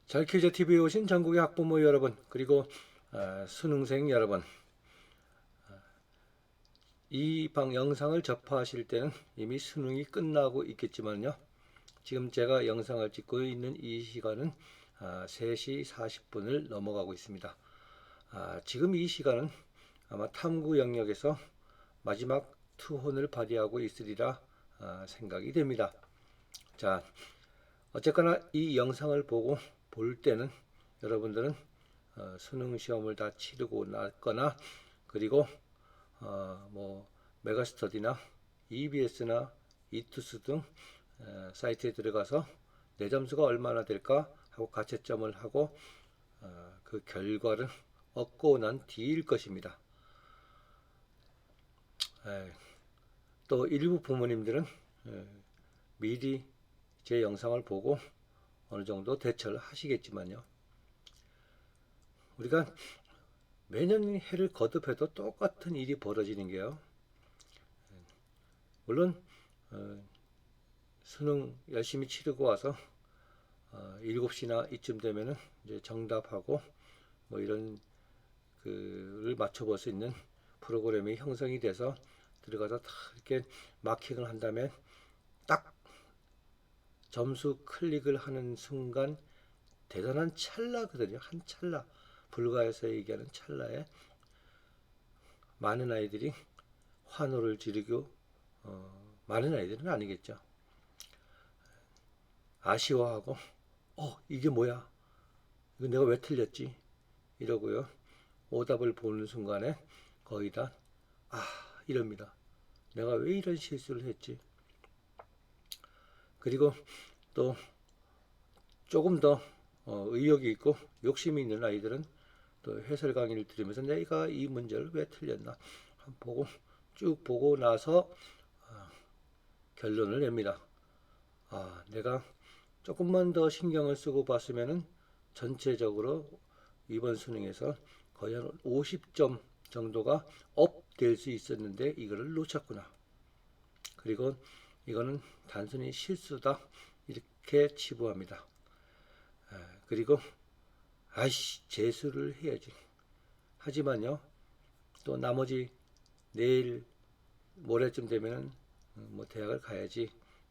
잘퀴즈 TV에 오신 전국의 학부모 여러분, 그리고 수능생 여러분, 이 영상을 접하실 때는 이미 수능이 끝나고 있겠지만요. 지금 제가 영상을 찍고 있는 이 시간은 3시 40분을 넘어가고 있습니다. 지금 이 시간은 아마 탐구 영역에서 마지막 투혼을 발휘하고 있으리라 생각이 됩니다. 자, 어쨌거나 이 영상을 보고 볼 때는 여러분들은 수능 시험을 다 치르고 났거나, 그리고 뭐 메가스터디나 EBS나 이투스 등 사이트에 들어가서 내 점수가 얼마나 될까 하고 가채점을 하고 그 결과를 얻고 난 뒤일 것입니다. 또 일부 부모님들은 미리 제 영상을 보고 어느 정도 대처를 하시겠지만요. 우리가 매년 해를 거듭해도 똑같은 일이 벌어지는 게요. 물론 수능 열심히 치르고 와서 7시나 이쯤 되면은 이제 정답하고 뭐 이런 그를 맞춰볼 수 있는 프로그램이 형성이 돼서 들어가서 다 이렇게 마킹을 한 다음에 딱 점수 클릭을 하는 순간 대단한 찰나거든요. 한 찰나, 불가에서 얘기하는 찰나에 많은 아이들이 환호를 지르고, 많은 아이들은 아니겠죠. 아쉬워하고, 이게 뭐야? 이거 내가 왜 틀렸지? 이러고요. 오답을 보는 순간에 거의 다, 이럽니다. 내가 왜 이런 실수를 했지? 그리고 또 조금 더 의욕이 있고 욕심이 있는 아이들은 또 해설 강의를 들으면서 내가 이 문제를 왜 틀렸나 보고 쭉 보고 나서 결론을 냅니다. 내가 조금만 더 신경을 쓰고 봤으면은 전체적으로 이번 수능에서 거의 한 50점 정도가 업 될 수 있었는데 이거를 놓쳤구나. 그리고 이거는 단순히 실수다, 이렇게 치부합니다. 그리고 재수를 해야지. 하지만요, 또 나머지 내일 모레쯤 되면은 뭐 대학을 가야지,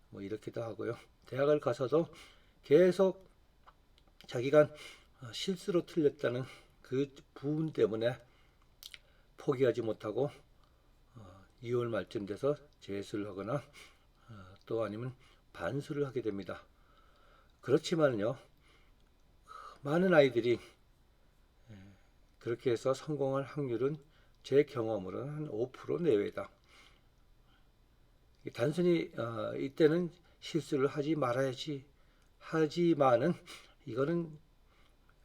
뭐 이렇게도 하고요. 대학을 가서도 계속 자기가 실수로 틀렸다는 그 부분 때문에 포기하지 못하고 2월 말쯤 돼서 재수를 하거나 또 아니면 반수를 하게 됩니다. 그렇지만요, 많은 아이들이 그렇게 해서 성공할 확률은 제 경험으로는 한 5% 내외다. 단순히 이때는 실수를 하지 말아야지 하지만은 이거는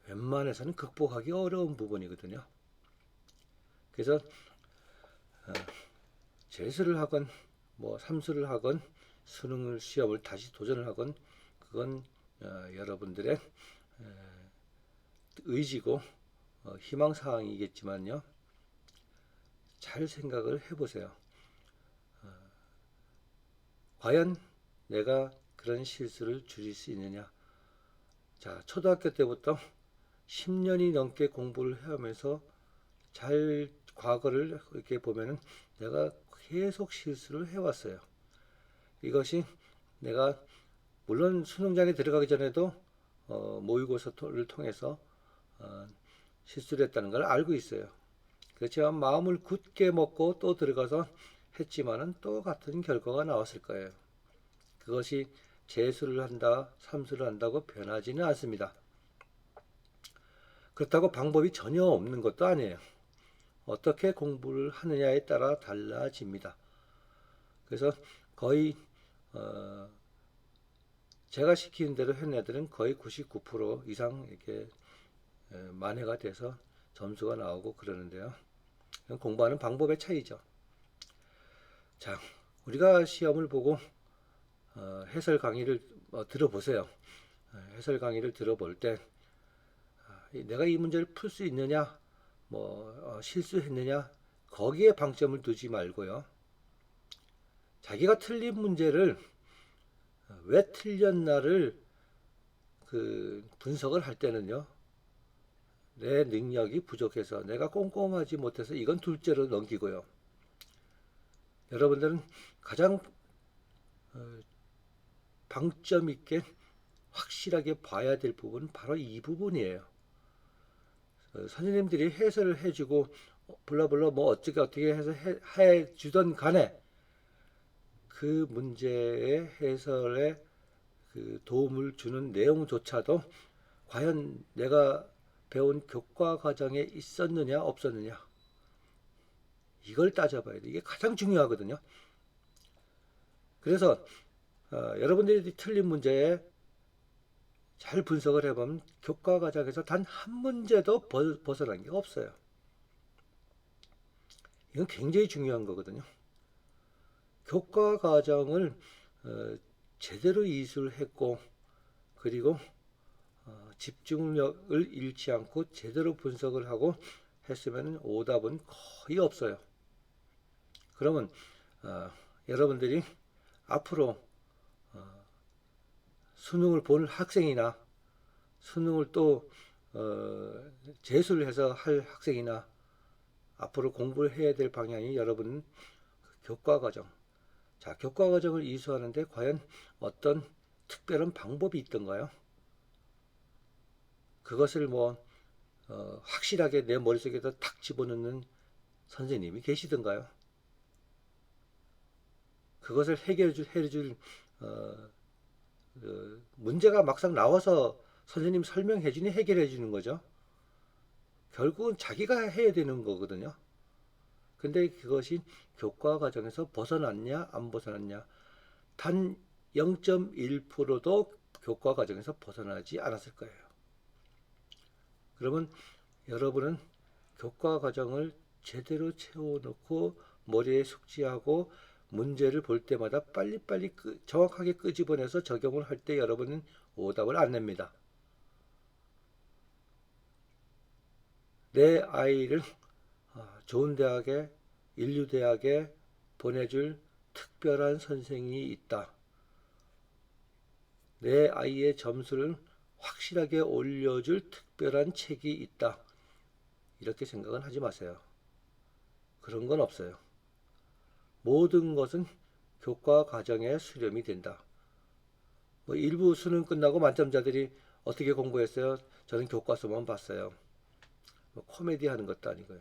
웬만해서는 극복하기 어려운 부분이거든요. 그래서 재수를 하건 뭐 삼수를 하건 수능 시험을 다시 도전을 하건 그건 여러분들의 의지고 희망사항이겠지만요. 잘 생각을 해보세요. 과연 내가 그런 실수를 줄일 수 있느냐. 자, 초등학교 때부터 10년이 넘게 공부를 해오면서 잘 과거를 이렇게 보면은 내가 계속 실수를 해왔어요. 이것이 내가 물론 수능장에 들어가기 전에도 모의고사를 통해서 실수를 했다는 걸 알고 있어요. 그렇지만 마음을 굳게 먹고 또 들어가서 했지만은 또 같은 결과가 나왔을 거예요. 그것이 재수를 한다, 삼수를 한다고 변하지는 않습니다. 그렇다고 방법이 전혀 없는 것도 아니에요. 어떻게 공부를 하느냐에 따라 달라집니다. 그래서 거의 제가 시키는 대로 한 애들은 거의 99% 이상 이렇게 만회가 돼서 점수가 나오고 그러는데요. 공부하는 방법의 차이죠. 자, 우리가 시험을 보고 해설 강의를 들어보세요. 해설 강의를 들어볼 때 내가 이 문제를 풀 수 있느냐, 실수했느냐, 거기에 방점을 두지 말고요. 자기가 틀린 문제를 왜 틀렸나를 그 분석을 할 때는요, 내 능력이 부족해서 내가 꼼꼼하지 못해서 이건 둘째로 넘기고요. 여러분들은 가장 방점 있게 확실하게 봐야 될 부분은 바로 이 부분이에요. 선생님들이 해설을 해주고 블라블라 뭐 어떻게 해서 해주던 간에 그 문제의 해설에 그 도움을 주는 내용조차도 과연 내가 배운 교과 과정에 있었느냐 없었느냐, 이걸 따져봐야 돼. 이게 가장 중요하거든요. 그래서 여러분들이 틀린 문제에 잘 분석을 해보면 교과 과정에서 단 한 문제도 벗어난 게 없어요. 이건 굉장히 중요한 거거든요. 교과 과정을 제대로 이수했고, 그리고 집중력을 잃지 않고 제대로 분석을 하고 했으면 오답은 거의 없어요. 그러면 여러분들이 앞으로 수능을 볼 학생이나 수능을 또 재수를 해서 할 학생이나 앞으로 공부를 해야 될 방향이 여러분 교과 과정. 자, 교과 과정을 이수하는데 과연 어떤 특별한 방법이 있던가요? 그것을 확실하게 내 머릿속에다 탁 집어넣는 선생님이 계시던가요? 그것을 해줄 문제가 막상 나와서 선생님 설명해 주니 해결해 주는 거죠. 결국은 자기가 해야 되는 거거든요. 근데 그것이 교과 과정에서 벗어났냐 안 벗어났냐, 단 0.1%도 교과 과정에서 벗어나지 않았을 거예요. 그러면 여러분은 교과 과정을 제대로 채워놓고 머리에 숙지하고 문제를 볼 때마다 빨리빨리 정확하게 끄집어내서 적용을 할 때 여러분은 오답을 안 냅니다. 내 아이를 좋은 대학에, 인류대학에 보내줄 특별한 선생이 있다. 내 아이의 점수를 확실하게 올려줄 특별한 책이 있다. 이렇게 생각은 하지 마세요. 그런 건 없어요. 모든 것은 교과 과정에 수렴이 된다. 일부 수능 끝나고 만점자들이 어떻게 공부했어요? 저는 교과서만 봤어요. 코미디 하는 것도 아니고요.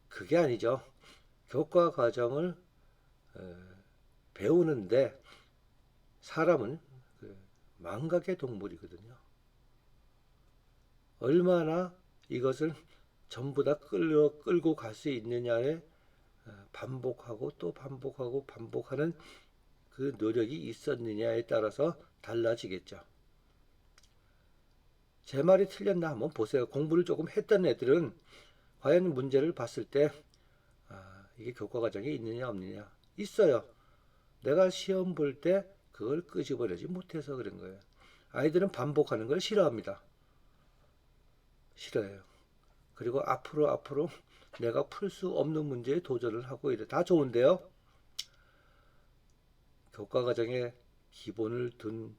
그게 아니죠. 교과 과정을 배우는데 사람은 망각의 동물이거든요. 얼마나 이것을 전부 다 끌고 갈 수 있느냐에 반복하고 또 반복하고 반복하는 그 노력이 있었느냐에 따라서 달라지겠죠. 제 말이 틀렸나 한번 보세요. 공부를 조금 했던 애들은 과연 문제를 봤을 때 이게 교과 과정에 있느냐 없느냐, 있어요. 내가 시험 볼 때 그걸 끄집어내지 못해서 그런 거예요. 아이들은 반복하는 걸 싫어합니다. 싫어해요. 그리고 앞으로 내가 풀 수 없는 문제에 도전을 하고 이래. 다 좋은데요. 교과 과정에 기본을 둔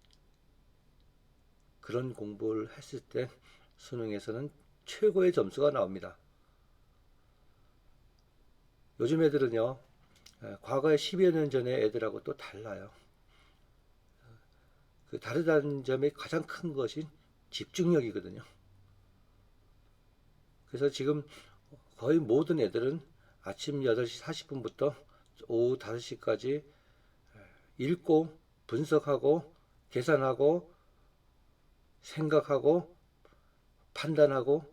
그런 공부를 했을 때 수능에서는 최고의 점수가 나옵니다. 요즘 애들은요, 과거에 10여 년 전에 애들하고 또 달라요. 그 다르다는 점의 가장 큰 것이 집중력이거든요. 그래서 지금 거의 모든 애들은 아침 8시 40분부터 오후 5시까지 읽고 분석하고 계산하고 생각하고 판단하고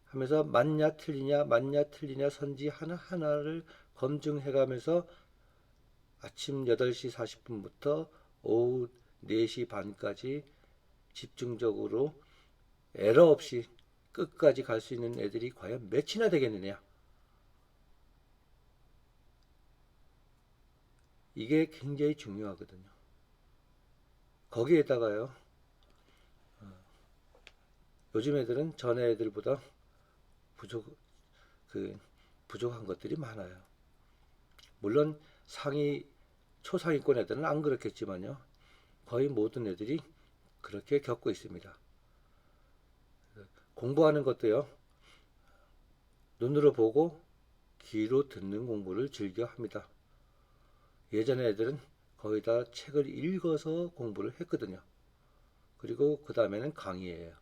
하면서 맞냐 틀리냐 선지 하나하나를 검증해가면서 아침 8시 40분부터 오후 4시 반까지 집중적으로 에러 없이 끝까지 갈 수 있는 애들이 과연 몇이나 되겠느냐. 이게 굉장히 중요하거든요. 거기에다가요, 요즘 애들은 전 애들보다 부족한 것들이 많아요. 물론 초상위권 애들은 안 그렇겠지만요. 거의 모든 애들이 그렇게 겪고 있습니다. 공부하는 것도요, 눈으로 보고 귀로 듣는 공부를 즐겨 합니다. 예전에 애들은 거의 다 책을 읽어서 공부를 했거든요. 그리고 그 다음에는 강의예요.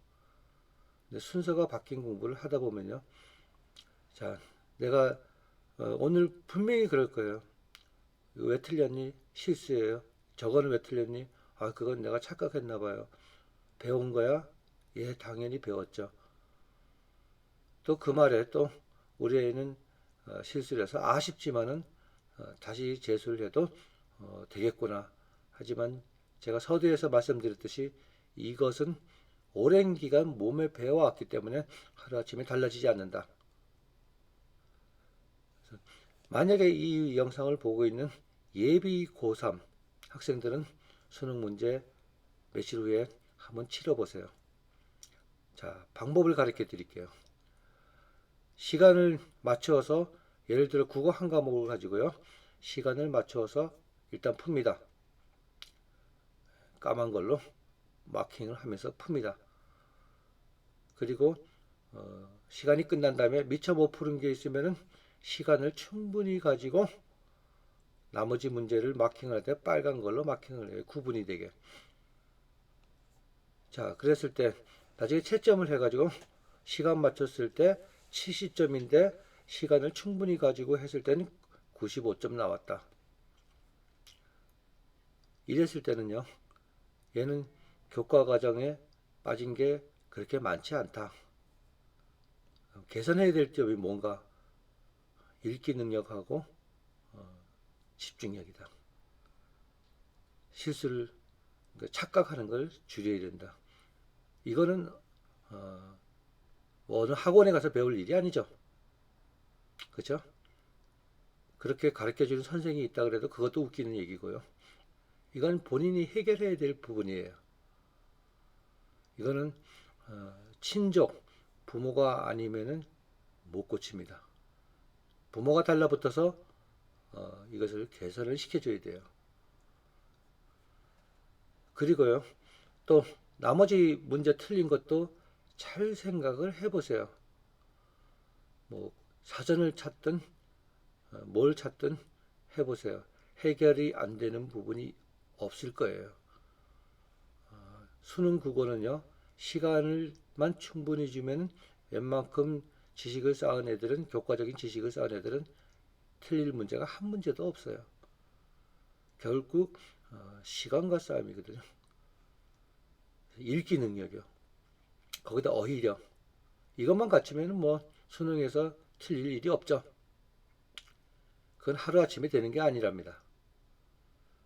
근데 순서가 바뀐 공부를 하다 보면요, 자, 내가 오늘 분명히 그럴 거예요. 이거 왜 틀렸니? 실수예요. 저거는 왜 틀렸니? 아, 그건 내가 착각했나 봐요. 배운 거야? 예, 당연히 배웠죠. 또 그 말에 또 우리 애는 실수를 해서 아쉽지만은 다시 재수를 해도 되겠구나. 하지만 제가 서두에서 말씀드렸듯이 이것은 오랜 기간 몸에 배워왔기 때문에 하루아침에 달라지지 않는다. 만약에 이 영상을 보고 있는 예비 고3 학생들은 수능 문제 며칠 후에 한번 치러보세요. 자, 방법을 가르쳐 드릴게요. 시간을 맞추어서 예를 들어 국어 한 과목을 가지고요. 시간을 맞추어서 일단 풉니다. 까만 걸로 마킹을 하면서 풉니다. 그리고 시간이 끝난 다음에 미처 못 푸는 게 있으면은 시간을 충분히 가지고 나머지 문제를 마킹할 때 빨간 걸로 마킹을 해요. 구분이 되게. 자, 그랬을 때 나중에 채점을 해가지고 시간 맞췄을 때 70점인데 시간을 충분히 가지고 했을 때는 95점 나왔다. 이랬을 때는요, 얘는 교과 과정에 빠진 게 그렇게 많지 않다. 개선해야 될 점이 뭔가 읽기 능력하고 집중력이다. 실수를 착각하는 걸 줄여야 된다. 이거는 뭐 어느 학원에 가서 배울 일이 아니죠. 그렇죠? 그렇게 가르쳐주는 선생님이 있다 그래도 그것도 웃기는 얘기고요. 이건 본인이 해결해야 될 부분이에요. 이거는 친족, 부모가 아니면은 못 고칩니다. 부모가 달라붙어서 이것을 개선을 시켜줘야 돼요. 그리고요, 또 나머지 문제 틀린 것도 잘 생각을 해보세요. 뭐 사전을 찾든 뭘 찾든 해보세요. 해결이 안 되는 부분이 없을 거예요. 수능 국어는요, 시간을만 충분히 주면 웬만큼 지식을 쌓은 애들은, 교과적인 지식을 쌓은 애들은 틀릴 문제가 한 문제도 없어요. 결국 시간과 싸움이거든요. 읽기 능력이요. 거기다 어휘력. 이것만 갖추면 뭐 수능에서 틀릴 일이 없죠. 그건 하루아침에 되는 게 아니랍니다.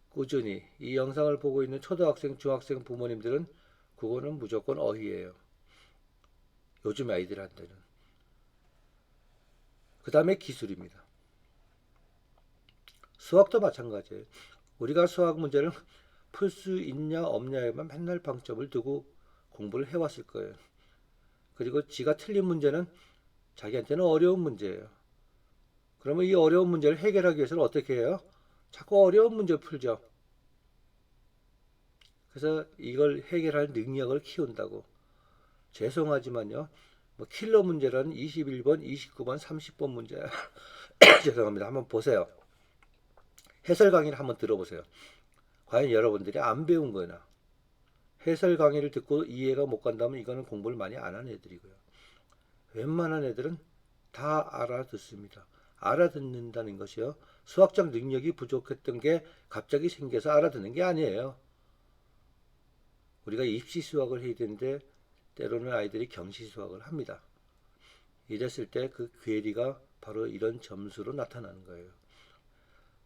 꾸준히 이 영상을 보고 있는 초등학생, 중학생 부모님들은 그거는 무조건 어휘예요. 요즘 아이들한테는. 그 다음에 기술입니다. 수학도 마찬가지예요. 우리가 수학 문제를 풀 수 있냐 없냐에만 맨날 방점을 두고 공부를 해왔을 거예요. 그리고 지가 틀린 문제는 자기한테는 어려운 문제예요. 그러면 이 어려운 문제를 해결하기 위해서는 어떻게 해요? 자꾸 어려운 문제를 풀죠. 그래서 이걸 해결할 능력을 키운다고. 죄송하지만요. 뭐 킬러 문제라는 21번, 29번, 30번 문제. 죄송합니다. 한번 보세요. 해설 강의를 한번 들어보세요. 과연 여러분들이 안 배운 거나 해설 강의를 듣고 이해가 못 간다면 이거는 공부를 많이 안 한 애들이고요. 웬만한 애들은 다 알아듣습니다. 알아듣는다는 것이요. 수학적 능력이 부족했던 게 갑자기 생겨서 알아듣는 게 아니에요. 우리가 입시 수학을 해야 되는데 때로는 아이들이 경시 수학을 합니다. 이랬을 때 그 괴리가 바로 이런 점수로 나타나는 거예요.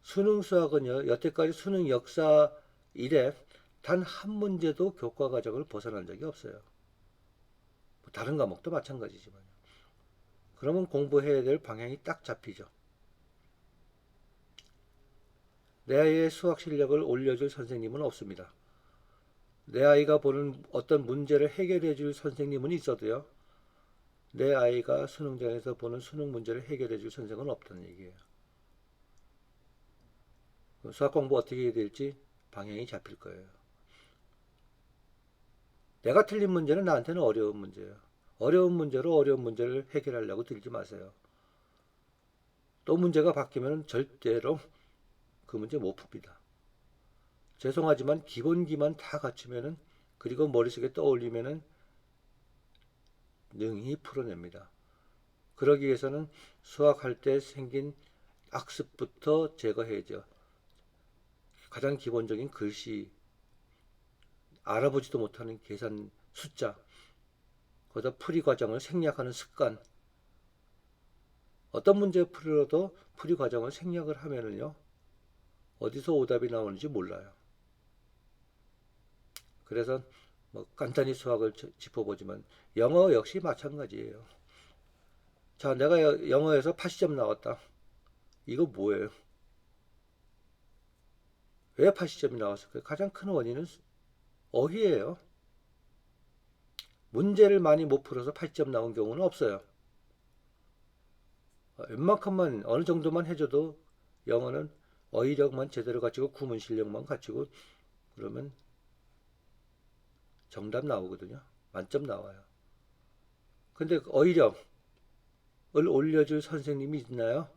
수능 수학은요, 여태까지 수능 역사 이래 단 한 문제도 교과 과정을 벗어난 적이 없어요. 다른 과목도 마찬가지지만요. 그러면 공부해야 될 방향이 딱 잡히죠. 내 아이의 수학 실력을 올려줄 선생님은 없습니다. 내 아이가 보는 어떤 문제를 해결해 줄 선생님은 있어도요, 내 아이가 수능장에서 보는 수능 문제를 해결해 줄 선생은 없다는 얘기예요. 수학 공부 어떻게 해야 될지 방향이 잡힐 거예요. 내가 틀린 문제는 나한테는 어려운 문제예요. 어려운 문제로 어려운 문제를 해결하려고 들지 마세요. 또 문제가 바뀌면 절대로 그 문제 못 풉니다. 죄송하지만 기본기만 다 갖추면은, 그리고 머릿속에 떠올리면은 능히 풀어냅니다. 그러기 위해서는 수학할 때 생긴 악습부터 제거해야죠. 가장 기본적인 글씨, 알아보지도 못하는 계산 숫자, 거기다 풀이 과정을 생략하는 습관. 어떤 문제 풀어도 풀이 과정을 생략을 하면은요, 어디서 오답이 나오는지 몰라요. 그래서 뭐 간단히 수학을 짚어보지만 영어 역시 마찬가지예요. 자, 내가 영어에서 80점 나왔다. 이거 뭐예요? 왜 80점이 나왔을까요? 가장 큰 원인은 어휘예요. 문제를 많이 못 풀어서 80점 나온 경우는 없어요. 웬만큼만 어느 정도만 해줘도 영어는 어휘력만 제대로 갖추고 구문 실력만 갖추고 그러면 정답 나오거든요. 만점 나와요. 근데 어휘력을 올려줄 선생님이 있나요?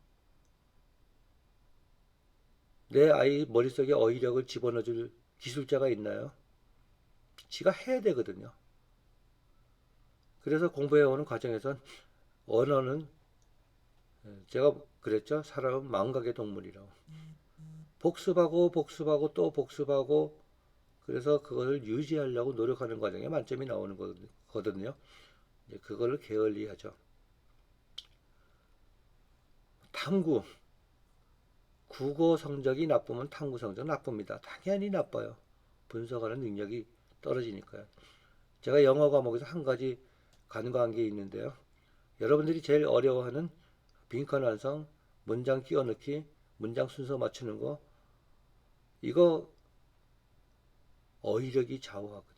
내 아이 머릿속에 어휘력을 집어넣어줄 기술자가 있나요? 지가 해야 되거든요. 그래서 공부해오는 과정에선 언어는, 제가 그랬죠. 사람은 망각의 동물이라고. 복습하고 복습하고 또 복습하고, 그래서 그걸 유지하려고 노력하는 과정에 만점이 나오는 거거든요. 이제 그걸 게을리하죠. 탐구. 국어 성적이 나쁘면 탐구 성적 나쁩니다. 당연히 나빠요. 분석하는 능력이 떨어지니까요. 제가 영어 과목에서 한 가지 간과한 게 있는데요. 여러분들이 제일 어려워하는 빈칸 완성, 문장 끼워 넣기, 문장 순서 맞추는 거, 이거 어휘력이 좌우하거든요.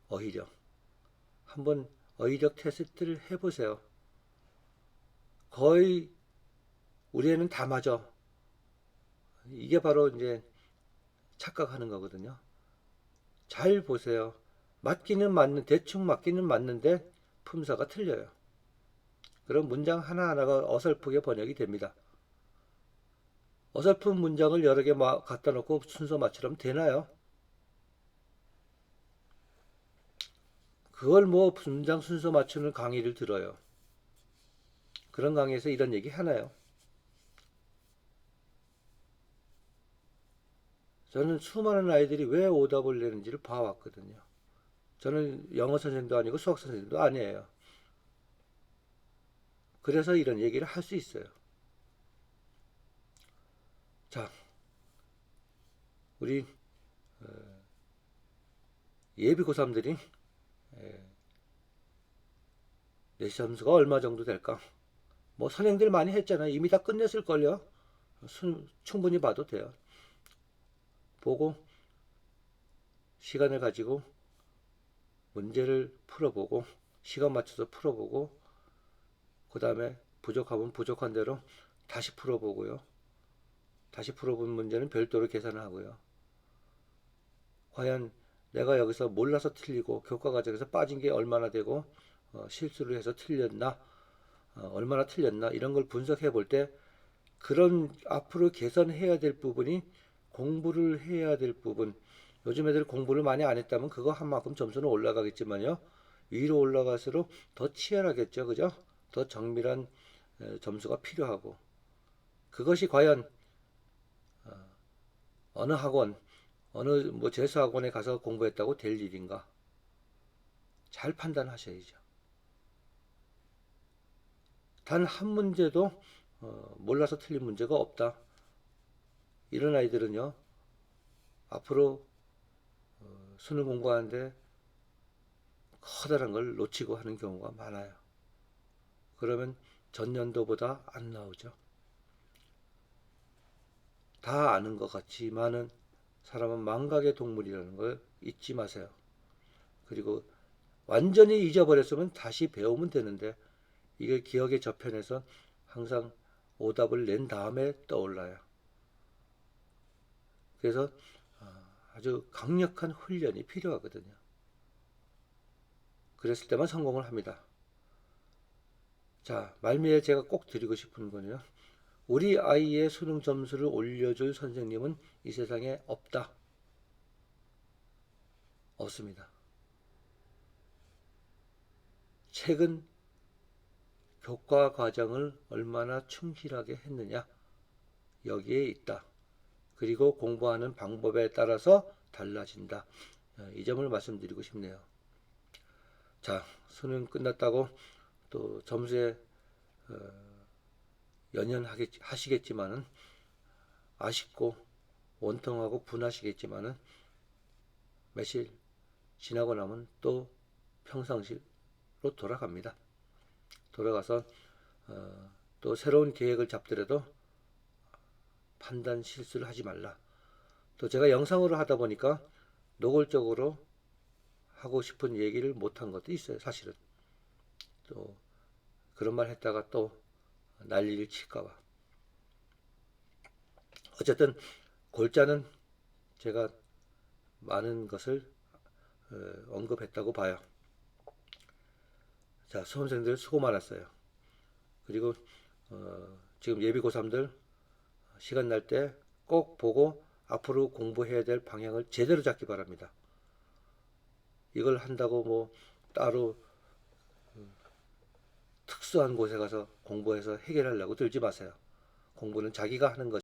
어휘력. 한번 어휘력 테스트를 해보세요. 거의 우리 애는 다 맞아. 이게 바로 이제 착각하는 거거든요. 잘 보세요. 맞기는 맞는, 대충 맞기는 맞는데 품사가 틀려요. 그럼 문장 하나하나가 어설프게 번역이 됩니다. 어설픈 문장을 여러 개 갖다 놓고 순서 맞추려면 되나요? 그걸 뭐 문장 순서 맞추는 강의를 들어요. 그런 강의에서 이런 얘기 하나요? 저는 수많은 아이들이 왜 오답을 내는지를 봐왔거든요. 저는 영어 선생님도 아니고 수학 선생님도 아니에요. 그래서 이런 얘기를 할 수 있어요. 자, 우리 예비 고3들이 내시 점수가 얼마 정도 될까? 뭐 선생들 많이 했잖아요. 이미 다 끝냈을걸요. 충분히 봐도 돼요. 보고 시간을 가지고 문제를 풀어보고 시간 맞춰서 풀어보고, 그 다음에 부족하면 부족한 대로 다시 풀어보고요. 다시 풀어본 문제는 별도로 계산하고요. 과연 내가 여기서 몰라서 틀리고 교과 과정에서 빠진 게 얼마나 되고 실수를 해서 틀렸나, 얼마나 틀렸나, 이런 걸 분석해 볼 때 그런 앞으로 개선해야 될 부분이, 공부를 해야 될 부분, 요즘 애들 공부를 많이 안 했다면 그거 한 만큼 점수는 올라가겠지만요, 위로 올라갈수록 더 치열하겠죠. 그죠? 더 정밀한 점수가 필요하고, 그것이 과연 어느 학원, 어느 뭐 재수학원에 가서 공부했다고 될 일인가, 잘 판단하셔야죠. 단 한 문제도 몰라서 틀린 문제가 없다. 이런 아이들은요, 앞으로 수능 공부하는데 커다란 걸 놓치고 하는 경우가 많아요. 그러면 전년도보다 안 나오죠. 다 아는 것 같지만은 사람은 망각의 동물이라는 걸 잊지 마세요. 그리고 완전히 잊어버렸으면 다시 배우면 되는데, 이게 기억의 저편에서 항상 오답을 낸 다음에 떠올라요. 그래서 아주 강력한 훈련이 필요하거든요. 그랬을 때만 성공을 합니다. 자, 말미에 제가 꼭 드리고 싶은 거는요. 우리 아이의 수능 점수를 올려줄 선생님은 이 세상에 없다. 없습니다. 최근 교과 과정을 얼마나 충실하게 했느냐 여기에 있다. 그리고 공부하는 방법에 따라서 달라진다. 이 점을 말씀드리고 싶네요. 자, 수능 끝났다고 또 점수에 연연하시겠지만은 아쉽고 원통하고 분하시겠지만은 며칠 지나고 나면 또 평상시로 돌아갑니다. 돌아가서 또 새로운 계획을 잡더라도 판단 실수를 하지 말라. 또 제가 영상으로 하다 보니까 노골적으로 하고 싶은 얘기를 못한 것도 있어요. 사실은 또 그런 말 했다가 또 난리를 칠까봐. 어쨌든 골자는 제가 많은 것을 언급했다고 봐요. 자, 수험생들 수고 많았어요. 그리고 지금 예비 고3들 시간 날 때 꼭 보고 앞으로 공부해야 될 방향을 제대로 잡기 바랍니다. 이걸 한다고 뭐 따로 특수한 곳에 가서 공부해서 해결하려고 들지 마세요. 공부는 자기가 하는 것